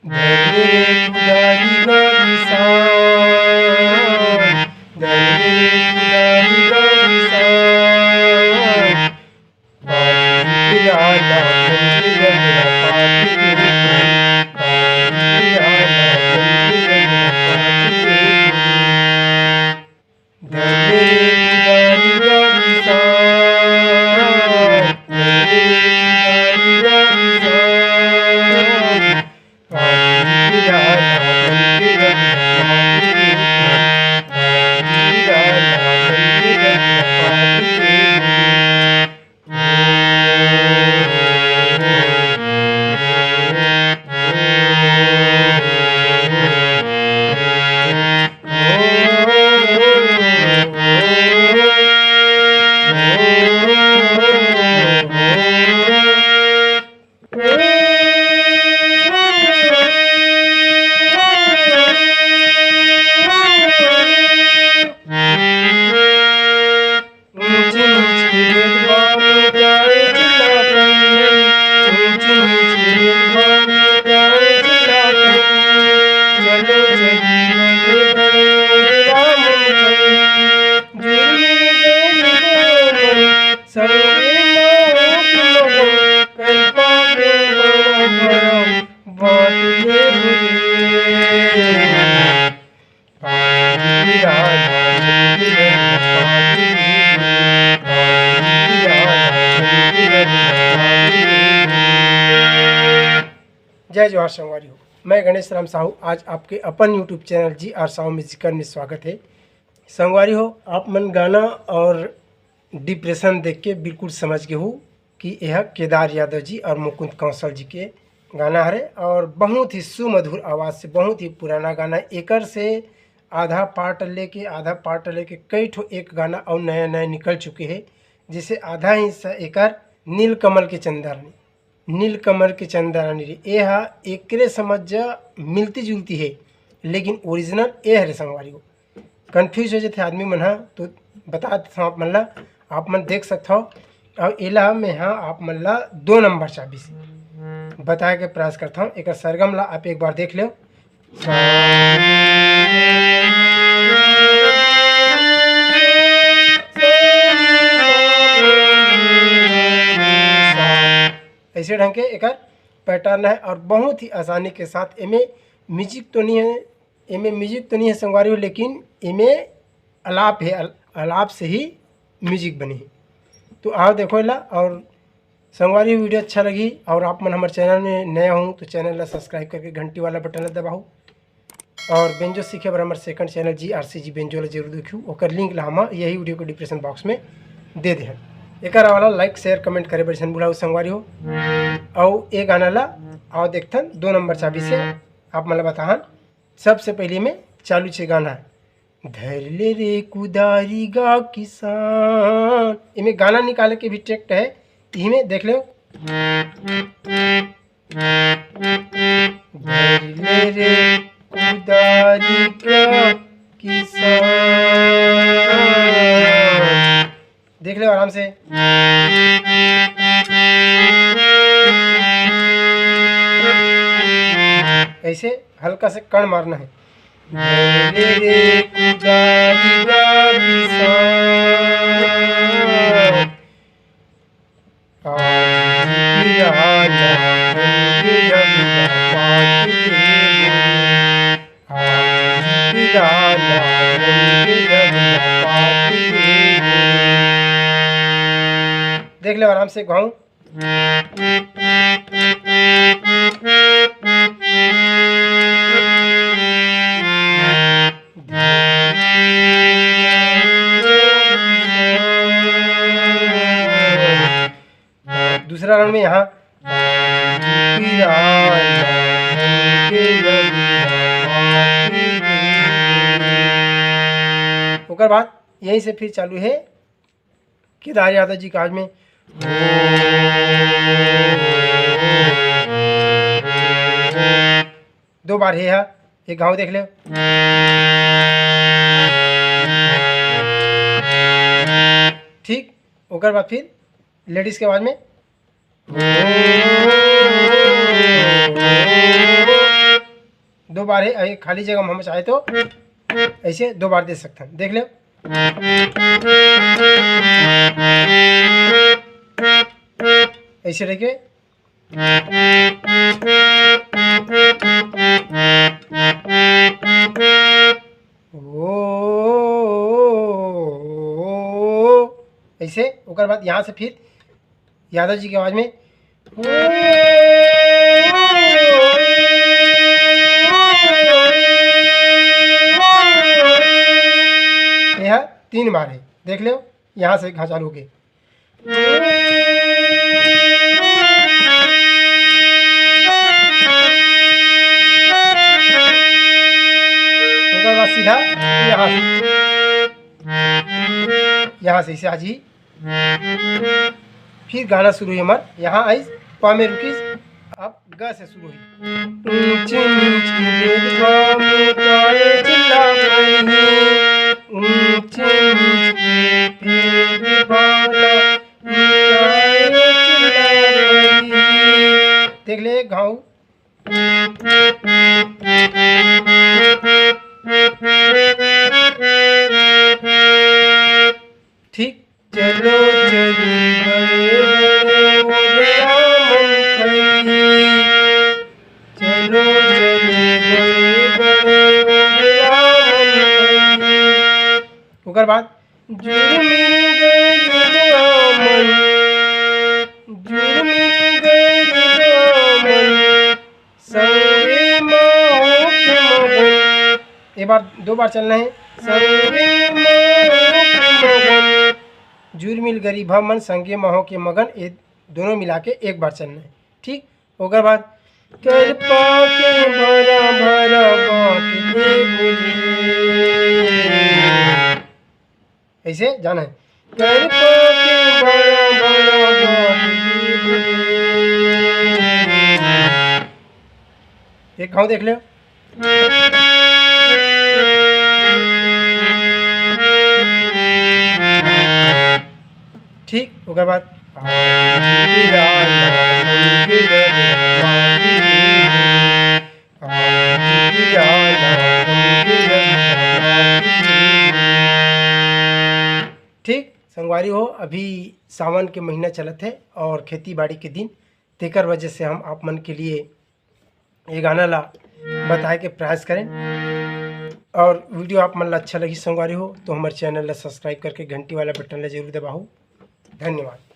धरले रे कुदारी गा किसान, धरले रे कुदारी गा किसान, पाती आला बंद गंगा पाती रे, पाती आला बंद गंगा पाती रे। धरले रे कुदारी गा किसान, धरले रे कुदारी गा किसान, पाती आला बंद गंगा पाती रे, पाती आला बंद गंगा पाती रे। ऊंच नीच के भेदभाव में जाए चिल्लापन, ऊंच नीच के भेदभाव में जाए चिल्लापन, चलो चली लगे बड़े रामन चले, जुर्मी देवी देवन, संगे मोह मगन, कल पावे भरम, बात ये बुरी, पाती आला बंद गंगा पाती रे, पाती आला बंद गंगा पाती रे। जय जवाहर संगवारी हो, मैं गणेश राम साहू आज आपके अपन YouTube channel G R Sahu म्यूजिकर में स्वागत है। संगवारी हो, आप मन गाना और डिप्रेशन देख के बिल्कुल समझ गए हो कि यह केदार यादव जी और मुकुंद कौशल जी के गाना है और बहुत ही सुमधुर आवाज़ से बहुत ही पुराना गाना। एकर से आधा पार्ट लेके कई ठो एक गाना और नया नया निकल चुके हैं, जिसे आधा हिस्सा एकर नीलकमल के चंदारानी, नीलकमल के चंदारानी रे यह एकरे समझ मिलती जुलती है, लेकिन ओरिजिनल ये है रे संगवारी हो। कन्फ्यूज हो जाते आदमी मन हा तो बता देता हूँ आप मन ला, आप मन देख सकते हो। और एला में हाँ आप मन ला 2 नंबर चाबी से बताए के प्रयास करता हूँ। एक सरगम ला आप एक बार देख लो। ऐसे ढंग के एक पैटर्न है और बहुत ही आसानी के साथ इमें म्यूजिक तो नहीं है, संगवारी हो, लेकिन इमें अलाप है, अलाप से ही म्यूजिक बनी है। तो आओ देखो ला। और संगवारी वीडियो अच्छा लगी और आप मन हमारे चैनल में नए हो तो चैनल ला सब्सक्राइब करके घंटी वाला बटन दबाओ। और बेंजो सीखे बर हमारे सेकंड चैनल GRCG बेंजो ला जरूर देखियो, ओकर लिंक ला हम यही वीडियो के डिस्क्रिप्शन बॉक्स में दे दे। एक वाला लाइक शेयर कमेंट करे बड़ी बुलाओ संगवारी हो। और ये गाना ला आओ देखथन 2 नंबर चाबी से आप मतलब बताहन। सबसे पहले में चालू छे गाना धरले रे कुदारी गा किसान, इमें गाना निकाले के भी ट्रैक्ट है, इमें देख लो। धरले रे कुदारी गा किसान, देख लो आराम से। ऐसे हल्का से कण मारना है। धरले रे कुदारी गा किसान, पाती आला बंद गंगा पाती रे, पाती आला बंद गंगा पाती रे। देख लो आराम से गाऊं। दूसरा राउंड में यहाँ ओकर बाद यहीं से फिर चालू है केदार यादव जी का आज में। दो बार है यहाँ, एक गाँव देख लो। ठीक, ओकर बाद फिर लेडीज के आवाज में 2 बार है, खाली जगह में हम चाहे तो ऐसे 2 बार दे सकते हैं। देख लो, ऐसे देखिए, ऐसे। उसके बाद यहाँ से फिर यादव जी की आवाज़ में यह 3 बार है। देख लो, यहाँ से घा चालू के उसके बाद सीधा यहाँ से इसे आज ही फिर गाना शुरू हुई हमार। यहाँ आई पा में रुकी, अब ग से शुरू हुई। देख ले घाव, ठीक। चलो चली बड़े बड़े ओढ़ा मन खई, चलो चली बड़े बड़े ओढ़ा मन खई। ओकर बाद जुर्मिन गई दामन, जुर्मिन गई दामन, संगे माहो के मगन। एक बार 2 बार चलना है। संगे माहो के मगन, जुर मिल गरीबा मन संगे महो के मगन, ये दोनों मिला के 1 बार चलना है। ठीक। उसके बाद कर पाके भरा भरा बाँट दे बुझे, ऐसे जाना है। कर पाके भरा भरा बाँट दे बुझे। एक गाँव देख लो, ठीक। उसके बाद ठीक। संगवारी हो, अभी सावन के महीना चलत है और खेती बाड़ी के दिन, तेकर वजह से हम आप मन के लिए ये गाना ला बताए के प्रयास करें। और वीडियो आप मन ला अच्छा लगी संगवारी हो तो हमारे चैनल ला सब्सक्राइब करके घंटी वाला बटन ला जरूर दबाओ। धन्यवाद।